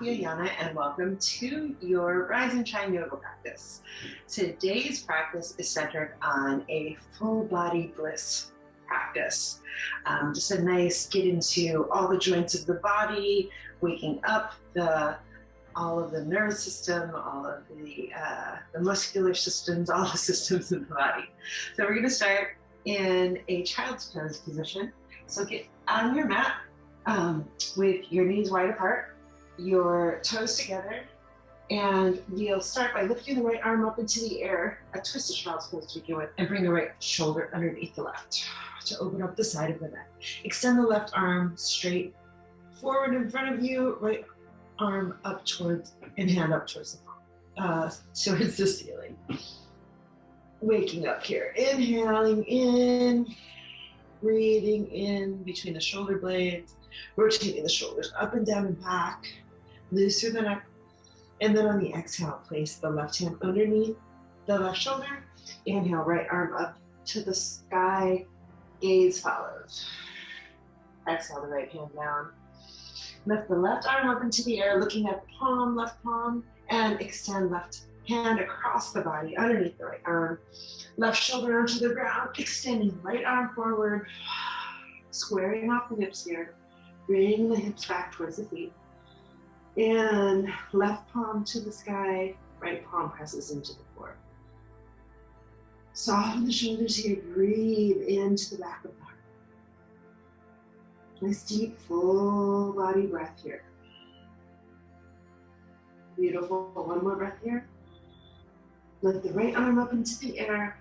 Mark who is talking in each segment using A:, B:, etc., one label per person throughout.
A: Yana, and welcome to your Rise and Shine yoga practice. Today's practice is centered on a full body bliss practice. Just a nice get into all the joints of the body, waking up all of the nervous system, all of the muscular systems, all the systems in the body. So we're going to start in a child's pose position. So get on your mat with your knees wide apart, your toes together, and you'll start by lifting the right arm up into the air, a twisted child's pose to begin with, and bring the right shoulder underneath the left to open up the side of the neck. Extend the left arm straight forward in front of you, right arm up towards, and hand up towards the ceiling. Waking up here, inhaling in, breathing in between the shoulder blades, rotating the shoulders up and down and back, loose through the neck, and then on the exhale, place the left hand underneath the left shoulder. Inhale, right arm up to the sky, gaze follows. Exhale, the right hand down. Lift the left arm up into the air, looking at the palm, left palm, and extend left hand across the body, underneath the right arm. Left shoulder onto the ground, extending right arm forward, squaring off the hips here, bringing the hips back towards the feet. And left palm to the sky, right palm presses into the floor. Soften the shoulders here, breathe into the back of the heart. Nice deep, full body breath here. Beautiful, one more breath here. Lift the right arm up into the air,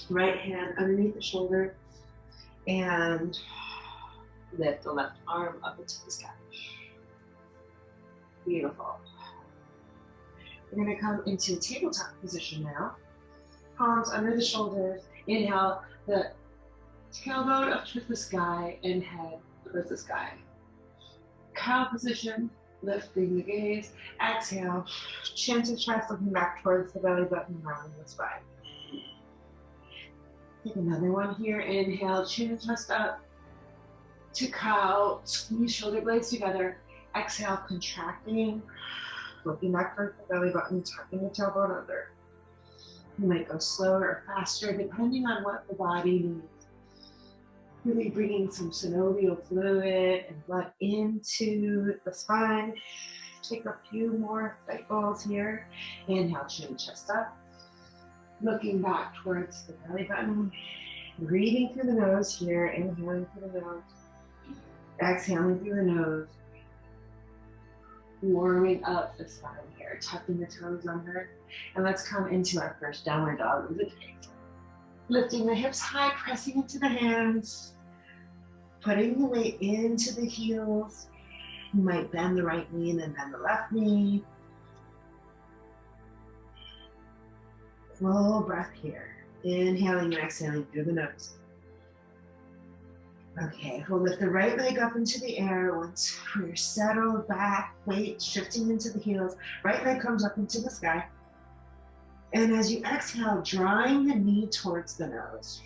A: right hand underneath the shoulder, and lift the left arm up into the sky. Beautiful. We're going to come into tabletop position now. Palms under the shoulders. Inhale, the tailbone up towards the sky and head towards the sky. Cow position, lifting the gaze. Exhale, chin to chest, looking back towards the belly button, rounding the spine. Take another one here. Inhale, chin and chest up to cow. Squeeze shoulder blades together. Exhale, contracting, looking back towards the belly button, tucking the tailbone under. You might go slower or faster depending on what the body needs. Really bringing some synovial fluid and blood into the spine. Take a few more cycles here. Inhale, chin, chest up. Looking back towards the belly button. Breathing through the nose here. Inhaling through the nose. Exhaling through the nose. Warming up the spine here. Tucking the toes under. And let's come into our first downward dog of the day. Lifting the hips high, pressing into the hands. Putting the weight into the heels. You might bend the right knee and then bend the left knee. Full breath here. Inhaling and exhaling through the nose. Okay, we'll lift the right leg up into the air once we're settled back, weight shifting into the heels. Right leg comes up into the sky. And as you exhale, drawing the knee towards the nose.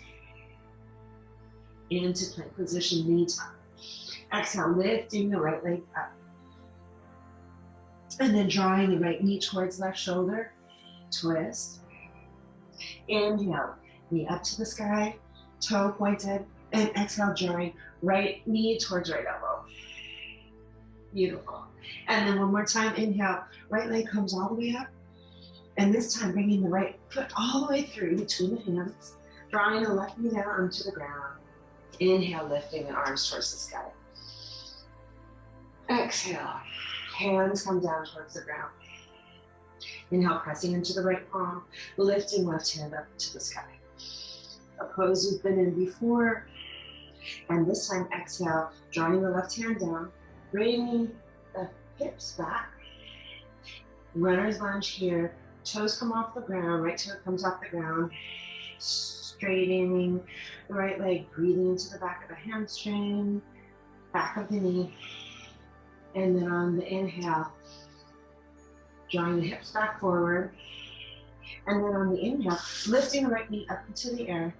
A: Into plank position, knee tuck. Exhale, lifting the right leg up. And then drawing the right knee towards left shoulder. Twist. Inhale, knee up to the sky, toe pointed. And exhale, drawing right knee towards right elbow. Beautiful. And then one more time, inhale, right leg comes all the way up. And this time, bringing the right foot all the way through between the hands, drawing the left knee down onto the ground. Inhale, lifting the arms towards the sky. Exhale, hands come down towards the ground. Inhale, pressing into the right palm, lifting left hand up to the sky. A pose we've been in before. And this time, exhale, drawing the left hand down, bringing the hips back. Runner's lunge here. Toes come off the ground, right toe comes off the ground. Straightening the right leg, breathing into the back of the hamstring, back of the knee. And then on the inhale, drawing the hips back forward. And then on the inhale, lifting the right knee up into the air.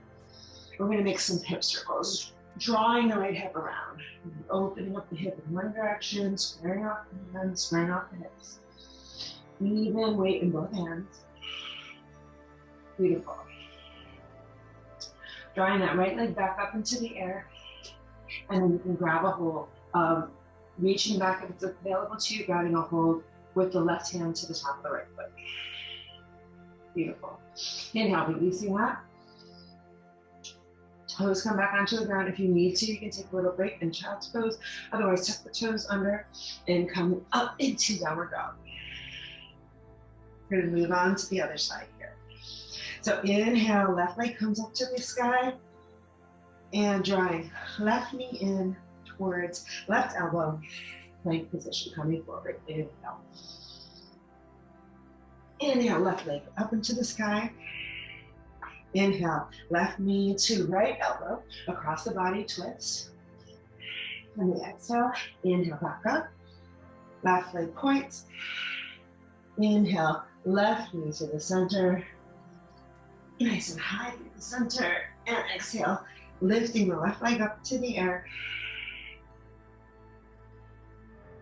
A: We're going to make some hip circles. Drawing the right hip around, opening up the hip in one direction, squaring off the hands, squaring off the hips. Even weight in both hands. Beautiful. Drawing that right leg back up into the air, and then you can grab a hold of reaching back if it's available to you, grabbing a hold with the left hand to the top of the right foot. Beautiful. Inhale, releasing that. Toes come back onto the ground. If you need to, you can take a little break in child's pose. Otherwise, tuck the toes under and come up into downward dog. We're going to move on to the other side here. So inhale, left leg comes up to the sky, and drawing left knee in towards left elbow, plank position, coming forward. Inhale. Inhale, left leg up into the sky. Inhale, left knee to right elbow, across the body, twist. And the exhale, inhale, back up. Left leg points. Inhale, left knee to the center. Nice and high through the center. And exhale, lifting the left leg up to the air.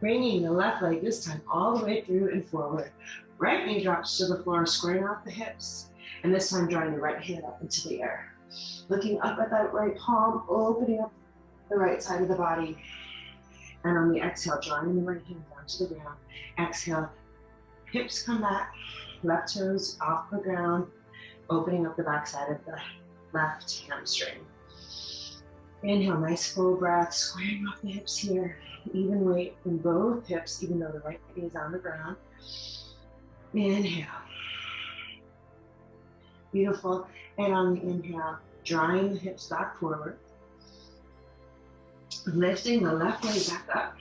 A: Bringing the left leg this time all the way through and forward. Right knee drops to the floor, squaring off the hips. And this time drawing the right hand up into the air. Looking up at that right palm, opening up the right side of the body. And on the exhale, drawing the right hand down to the ground. Exhale, hips come back, left toes off the ground, opening up the back side of the left hamstring. Inhale, nice full breath, squaring off the hips here. Even weight in both hips, even though the right knee is on the ground. Inhale. Beautiful. And on the inhale, drawing the hips back forward. Lifting the left leg back up.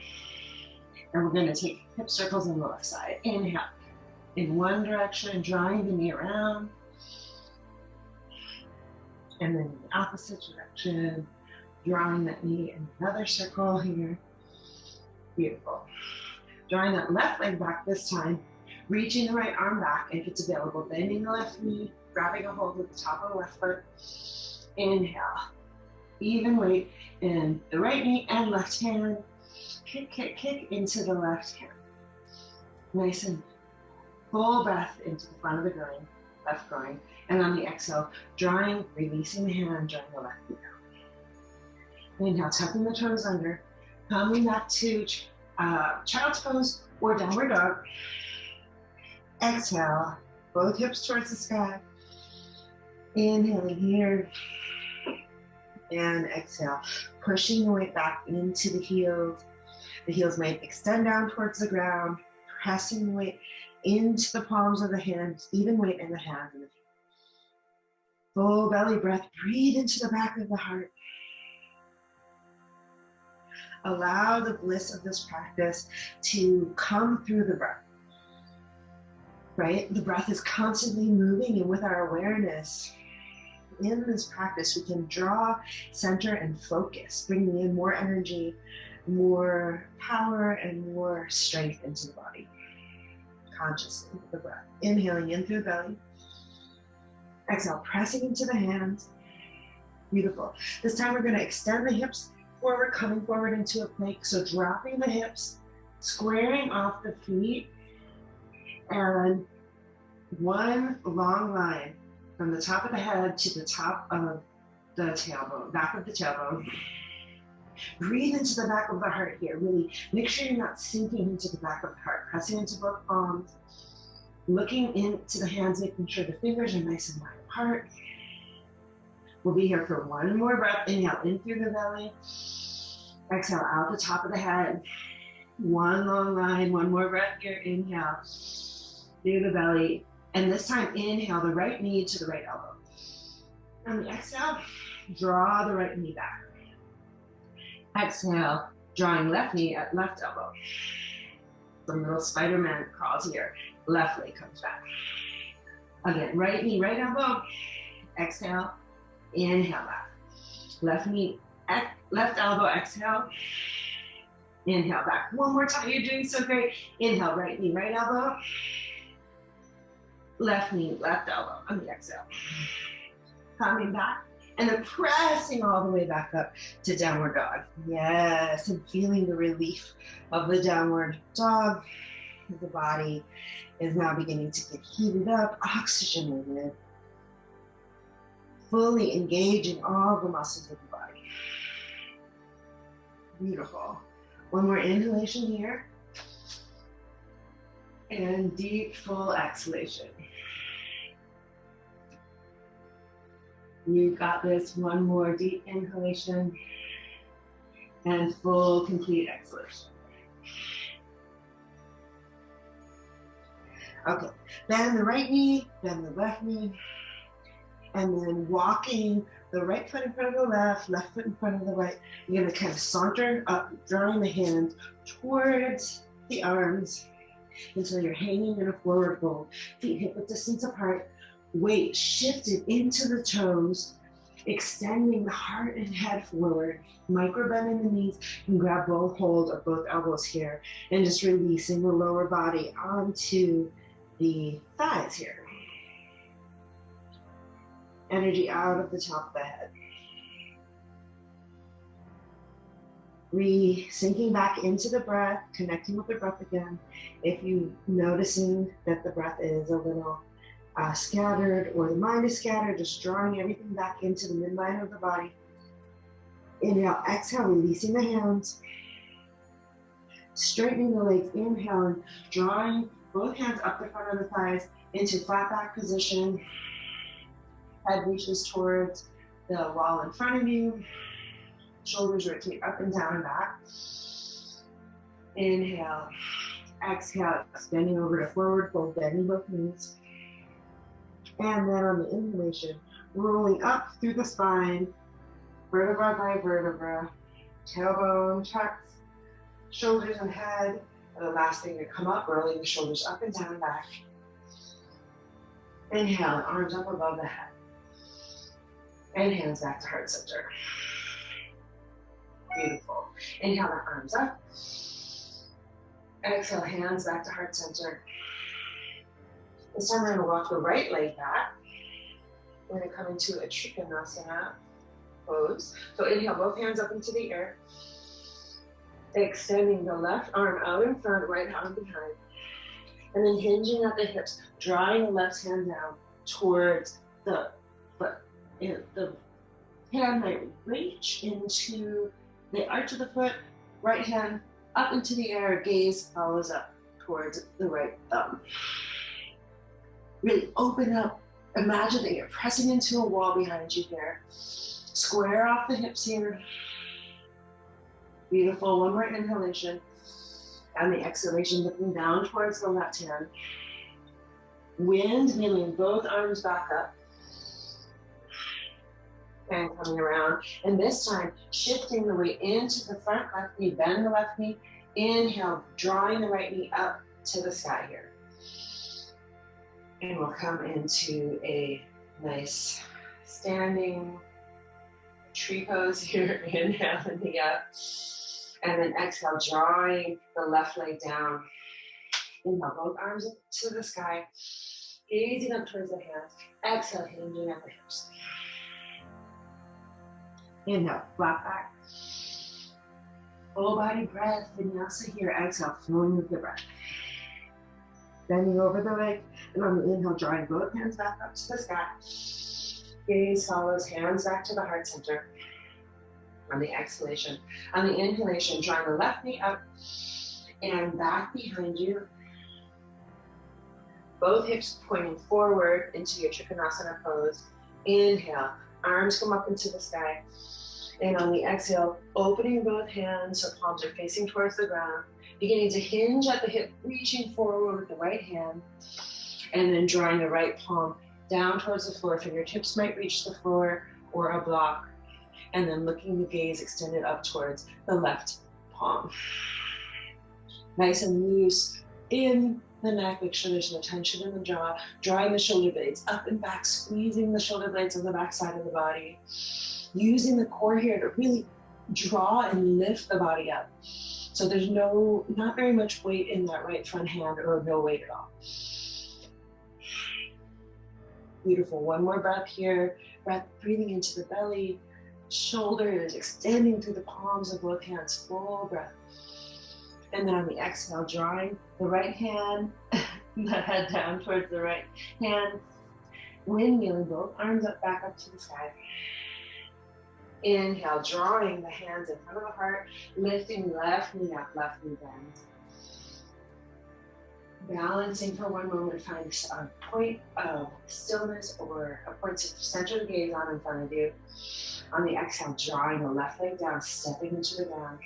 A: And we're going to take hip circles on the left side. Inhale. In one direction, drawing the knee around. And then in the opposite direction, drawing that knee in another circle here. Beautiful. Drawing that left leg back this time. Reaching the right arm back, and if it's available, bending the left knee, grabbing a hold with the top of the left foot. Inhale. Even weight in the right knee and left hand. Kick, kick, kick into the left hand. Nice and full breath into the front of the groin, left groin. And on the exhale, drawing, releasing the hand, drawing the left knee down. Inhale, tucking the toes under, coming back to child's pose or downward dog. Exhale, both hips towards the sky. Inhaling here. And exhale, pushing the weight back into the heels. The heels might extend down towards the ground, pressing the weight into the palms of the hands, even weight in the hands and the feet. Full belly breath, breathe into the back of the heart. Allow the bliss of this practice to come through the breath. Right? The breath is constantly moving, and with our awareness in this practice, we can draw, center, and focus, bringing in more energy, more power, and more strength into the body. Consciously with the breath. Inhaling in through the belly. Exhale, pressing into the hands. Beautiful. This time we're going to extend the hips forward, coming forward into a plank. So dropping the hips, squaring off the feet, and one long line from the top of the head to the top of the tailbone, back of the tailbone. Breathe into the back of the heart here. Really make sure you're not sinking into the back of the heart. Pressing into both palms. Looking into the hands, making sure the fingers are nice and wide apart. We'll be here for one more breath. Inhale in through the belly. Exhale out the top of the head. One long line, one more breath here. Inhale through the belly. And this time, inhale the right knee to the right elbow. On the exhale, draw the right knee back. Exhale, drawing left knee at left elbow. The little Spider-Man crawls here. Left leg comes back. Again, right knee, right elbow. Exhale, inhale back. Left knee, left elbow, exhale. Inhale back. One more time, you're doing so great. Inhale, right knee, right elbow. Left knee, left elbow on the exhale. Coming back And then pressing all the way back up to downward dog. Yes, and feeling the relief of the downward dog. The body is now beginning to get heated up, oxygenated, fully engaging all the muscles of the body. Beautiful. One more inhalation here. And deep, full exhalation. You got this. One more deep inhalation and full, complete exhalation. Okay, bend the right knee, bend the left knee, and then walking the right foot in front of the left foot in front of the right. You're gonna kind of saunter up, drawing the hand towards the arms until you're hanging in a forward fold. Feet hip width distance apart. Weight shifted into the toes, extending the heart and head forward. Micro bend in the knees. You can grab both hold of both elbows here and just releasing the lower body onto the thighs here. Energy out of the top of the head. Sinking back into the breath, connecting with the breath again. If you're noticing that the breath is a little scattered or the mind is scattered, just drawing everything back into the midline of the body. Inhale, exhale, releasing the hands. Straightening the legs, inhale, and drawing both hands up the front of the thighs into flat back position. Head reaches towards the wall in front of you. Shoulders rotate up and down and back. Inhale, exhale, extending over to forward fold, bending both knees. And then on the inhalation, rolling up through the spine, vertebra by vertebra, tailbone tucks, shoulders and head. And the last thing to come up, rolling the shoulders up and down and back. Inhale, arms up above the head. And hands back to heart center. Beautiful. Inhale, the arms up. Exhale, hands back to heart center. This time we're going to walk the right leg back. We're going to come into a Trikonasana pose. So inhale, both hands up into the air. Extending the left arm out in front, right arm behind. And then hinging at the hips, drawing the left hand down towards the foot. The hand might reach into the arch of the foot, right hand up into the air, gaze follows up towards the right thumb. Really open up. Imagine that you're pressing into a wall behind you here. Square off the hips here. Beautiful. One more inhalation. And the exhalation, looking down towards the left hand. Windmilling both arms back up. And coming around. And this time, shifting the weight into the front left knee. Bend the left knee. Inhale, drawing the right knee up to the sky here. And we'll come into a nice standing tree pose here. Inhale the knee up. And then exhale, drawing the left leg down. Inhale, both arms up to the sky. Gazing up towards the hands. Exhale, hinging at the hips. Inhale, flat back. Full body breath, vinyasa here. Exhale, flowing with the breath. Bending over the leg, and on the inhale, drawing both hands back up to the sky. Gaze follows, hands back to the heart center. On the exhalation. On the inhalation, drawing the left knee up and back behind you. Both hips pointing forward into your Trikonasana pose. Inhale, arms come up into the sky. And on the exhale, opening both hands so palms are facing towards the ground. Beginning to hinge at the hip, reaching forward with the right hand. And then drawing the right palm down towards the floor. Fingertips might reach the floor or a block. And then looking the gaze extended up towards the left palm. Nice and loose in the neck. Make sure there's no tension in the jaw. Drawing the shoulder blades up and back, squeezing the shoulder blades on the back side of the body. Using the core here to really draw and lift the body up. So there's not very much weight in that right front hand, or no weight at all. Beautiful. One more breath here. breath, breathing into the belly, shoulders extending through the palms of both hands, full breath. And then on the exhale, drawing the right hand, the head down towards the right hand, windmilling both arms up, back up to the sky. Inhale, drawing the hands in front of the heart, lifting left knee up, left knee bend. Balancing for one moment, find a point of stillness or a point to center the gaze on in front of you. On the exhale, drawing the left leg down, stepping into the ground.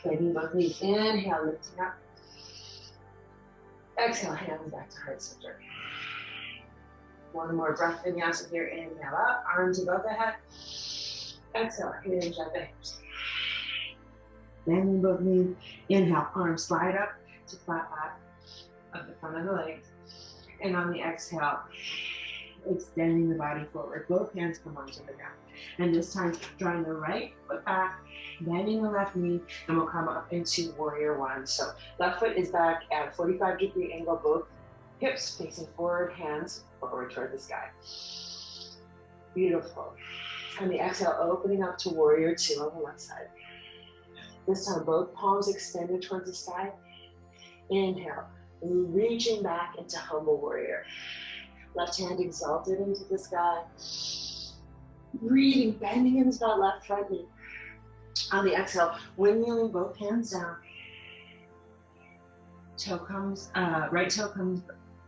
A: Bending both knees. Inhale, lifting up. Exhale, hands back to heart center. One more breath vinyasa here. Inhale up, arms above the head. Exhale, hinge at the hips. Bending both knees. Inhale, arms slide up to flat back of the front of the legs. And on the exhale, extending the body forward. Both hands come onto the ground. And this time, drawing the right foot back, bending the left knee, and we'll come up into warrior one. So left foot is back at a 45-degree angle, both hips facing forward, hands forward toward the sky. Beautiful. On the exhale, opening up to warrior two on the left side. This time, both palms extended towards the sky. Inhale, reaching back into humble warrior. Left hand exalted into the sky. Breathing, bending into that left front knee. On the exhale, windmilling both hands down. Right toe comes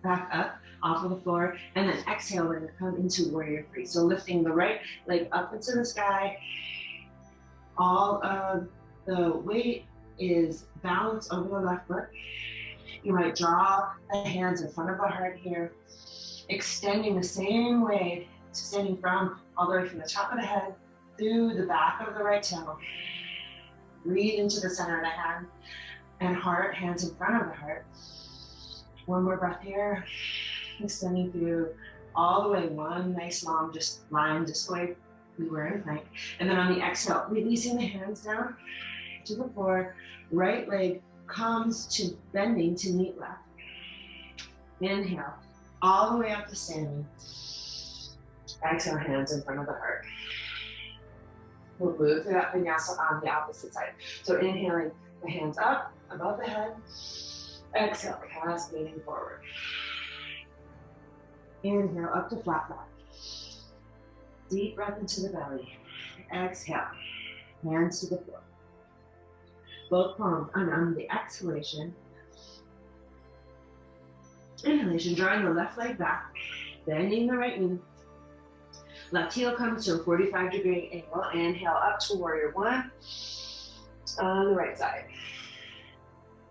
A: back up off of the floor, and then exhale, we're gonna come into warrior three. So lifting the right leg up into the sky. All of the weight is balanced over the left foot. You might draw the hands in front of the heart here, extending the same way, extending from all the way from the top of the head through the back of the right toe. Breathe into the center of the hand and heart, hands in front of the heart. One more breath here, extending through all the way, one nice long just line, just the way we were in plank. And then on the exhale, releasing the hands down to the floor, right leg comes to bending to meet left. Inhale, all the way up to standing. Exhale, hands in front of the heart. We'll move through that vinyasa on the opposite side. So inhaling the hands up above the head. Exhale, cascading forward. Inhale, up to flat back. Deep breath into the belly. Exhale, hands to the floor. Both palms, and on the exhalation, inhalation, drawing the left leg back, bending the right knee. Left heel comes to a 45-degree angle. Inhale up to warrior one on the right side.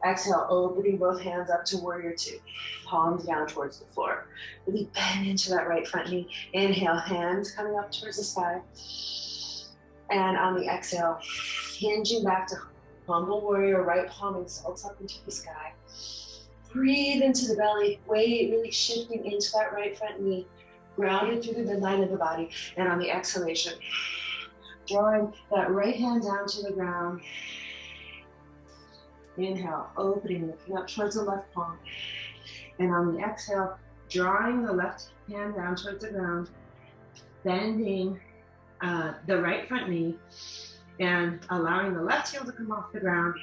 A: Exhale, opening both hands up to warrior two. Palms down towards the floor. Really bend into that right front knee. Inhale, hands coming up towards the sky. And on the exhale, hinging back to humble warrior, right palm exalts up into the sky. Breathe into the belly, weight really shifting into that right front knee, grounded through the midline of the body. And on the exhalation, drawing that right hand down to the ground. Inhale, opening, looking up towards the left palm. And on the exhale, drawing the left hand down towards the ground, bending the right front knee, and allowing the left heel to come off the ground.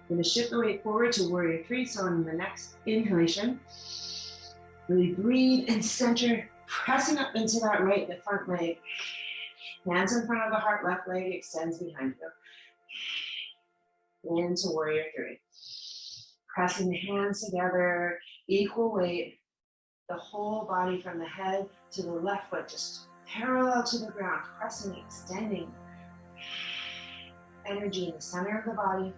A: Going to shift the weight forward to warrior three. So in the next inhalation, really breathe and center, pressing up into that right, the front leg. Hands in front of the heart, left leg extends behind you. Into warrior three. Pressing the hands together, equal weight, the whole body from the head to the left foot, just parallel to the ground, pressing, extending. Energy in the center of the body.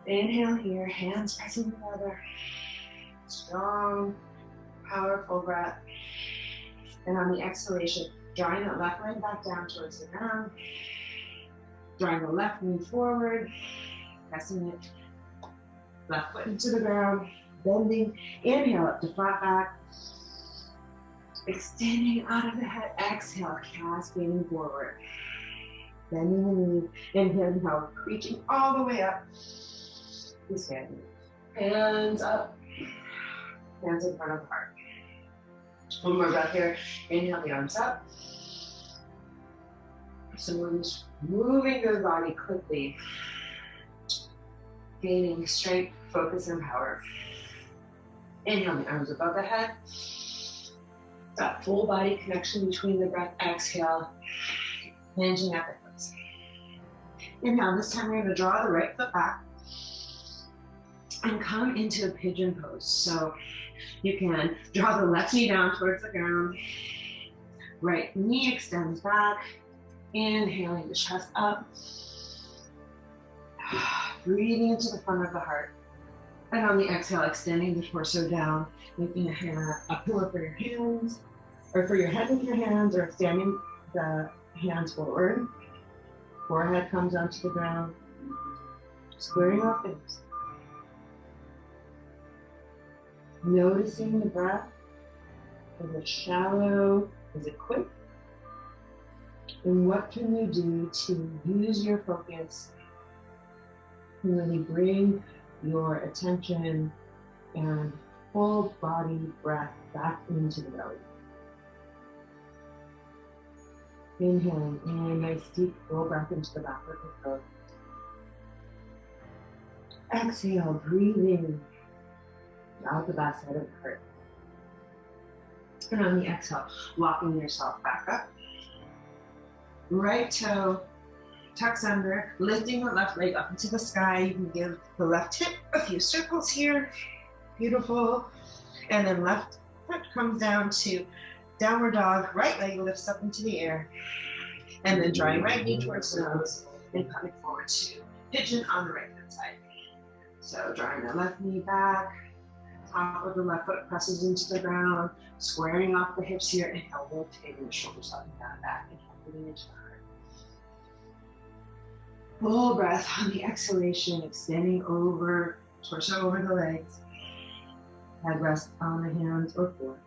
A: Inhale here, hands pressing together. Strong, powerful breath. And on the exhalation, drawing that left leg back down towards the ground. Drawing the left knee forward, pressing it. Left foot into the ground, bending. Inhale up to flat back. Extending out of the head. Exhale, cascading forward. Bending the knee. Inhale, reaching all the way up. Standing. Hands up. Hands in front of the heart. One more breath here. Inhale the arms up. So we're just moving through the body quickly, gaining strength, focus, and power. Inhale the arms above the head. That full body connection between the breath. Exhale, hinging at the hips. Inhale, this time we're going to draw the right foot back and come into a pigeon pose. So you can draw the left knee down towards the ground. Right knee extends back. Inhaling the chest up. Breathing into the front of the heart. And on the exhale, extending the torso down, making a pillow for your hands, or for your head with your hands, or extending the hands forward. Forehead comes onto the ground. Squaring off the hips. Noticing the breath. Is it shallow? Is it quick? And what can you do to use your focus and really bring your attention and full body breath back into the belly? Inhaling in a nice deep full breath into the back of the throat. Exhale, breathing out the back side of the heart. And on the exhale, walking yourself back up. Right toe tucks under, lifting the left leg up into the sky. You can give the left hip a few circles here. Beautiful. And then left foot comes down to downward dog. Right leg lifts up into the air. And then drawing right knee towards the nose and coming forward to pigeon on the right hand side. So drawing the left knee back. Top of the left foot presses into the ground. Squaring off the hips here. Inhale, rotating the shoulders up and down, back. Inhale, moving into the heart. Full breath on the exhalation, extending over, torso over the legs. Head rest on the hands or floor.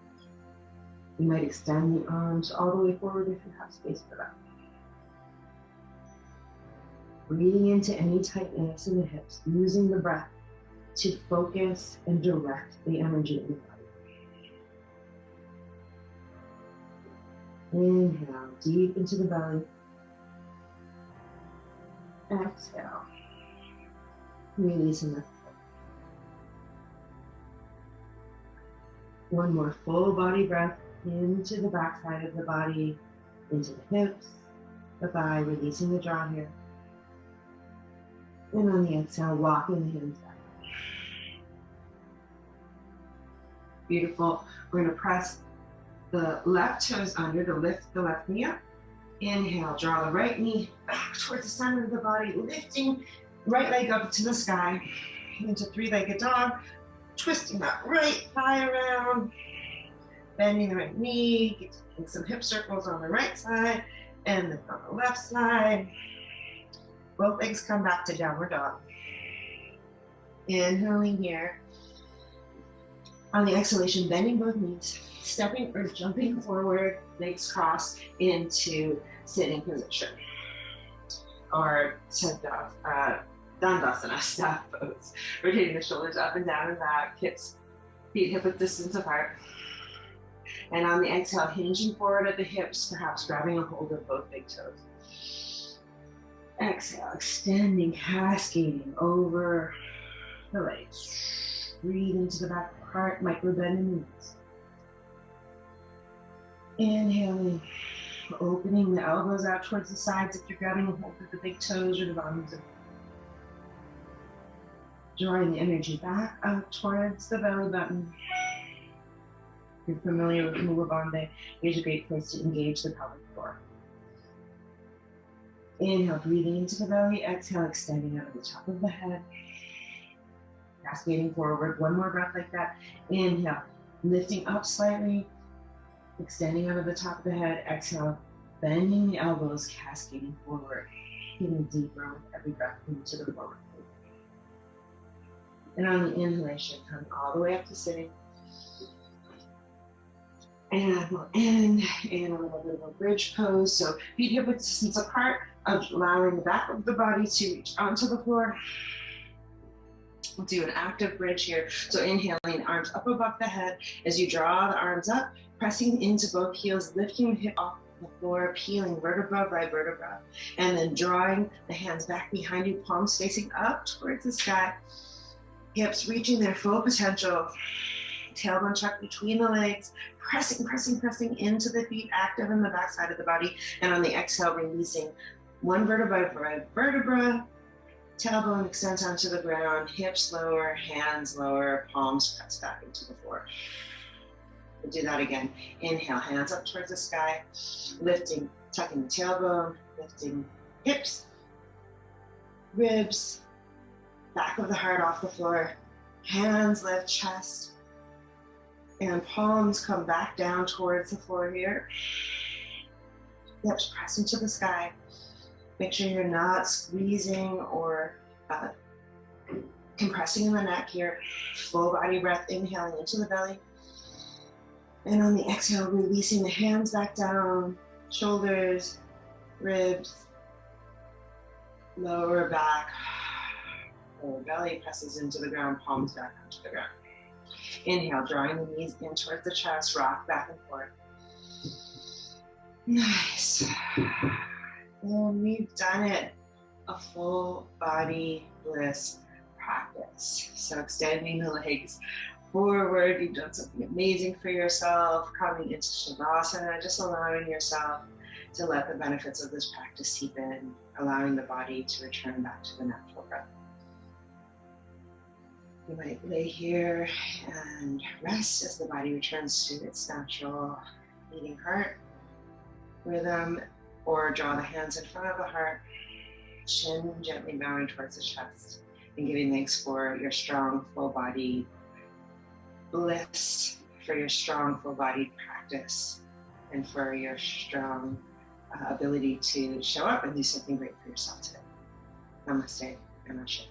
A: You might extend the arms all the way forward if you have space for that. Breathing into any tightness in the hips, using the breath to focus and direct the energy in the body. Inhale, deep into the belly. Exhale, releasing the foot. One more full body breath into the back side of the body, into the hips, the thigh, releasing the jaw here. And on the exhale, walking the hands back. Beautiful. We're going to press the left toes under to lift the left knee up. Inhale, draw the right knee back towards the center of the body, lifting right leg up to the sky, into three-legged dog, twisting that right thigh around, bending the right knee, getting some hip circles on the right side, and then on the left side. Both legs come back to downward dog. Inhaling here. On the exhalation, bending both knees, stepping or jumping forward, legs crossed into sitting position. Or Dandasana, staff pose. Rotating the shoulders up and down and back, hips, feet hip-width distance apart. And on the exhale, hinging forward at the hips, perhaps grabbing a hold of both big toes. Exhale, extending, cascading over the legs. Breathe into the back of the heart, micro bend in the knees. Inhaling, opening the elbows out towards the sides if you're grabbing a hold of the big toes or the bottoms of the feet. Drawing the energy back up towards the belly button. If you're familiar with Mula Bandha, here's a great place to engage the pelvic floor. Inhale, breathing into the belly. Exhale, extending out of the top of the head. Cascading forward. One more breath like that. Inhale, lifting up slightly. Extending out of the top of the head. Exhale, bending the elbows, cascading forward. Getting deeper with every breath into the forward fold. And on the inhalation, come all the way up to sitting. And we'll end in a little bit of a bridge pose. So feet hip width distance apart, allowing the back of the body to reach onto the floor. We'll do an active bridge here. So inhaling, arms up above the head. As you draw the arms up, pressing into both heels, lifting the hip off the floor, peeling vertebra by vertebra, and then drawing the hands back behind you, palms facing up towards the sky, hips reaching their full potential, tailbone tucked between the legs, pressing, pressing, pressing into the feet, active in the back side of the body, and on the exhale, releasing one vertebra by vertebra, tailbone extends onto the ground, hips lower, hands lower, palms press back into the floor. We'll do that again. Inhale, hands up towards the sky, lifting, tucking the tailbone, lifting hips, ribs, back of the heart off the floor. Hands lift chest, and palms come back down towards the floor here. Hips press into the sky. Make sure you're not squeezing or compressing in the neck here. Full body breath, inhaling into the belly. And on the exhale, releasing the hands back down, shoulders, ribs, lower back, lower belly presses into the ground, palms back onto the ground. Inhale, drawing the knees in towards the chest, rock back and forth. Nice. And we've done it. A full body bliss practice. So extending the legs forward, you've done something amazing for yourself, coming into Shavasana, just allowing yourself to let the benefits of this practice seep in, allowing the body to return back to the natural breath. You might lay here and rest as the body returns to its natural beating heart rhythm, or draw the hands in front of the heart, chin gently bowing towards the chest, and giving thanks for your strong full body bliss, for your strong full body practice, and for your strong ability to show up and do something great for yourself today. Namaste and Ashe.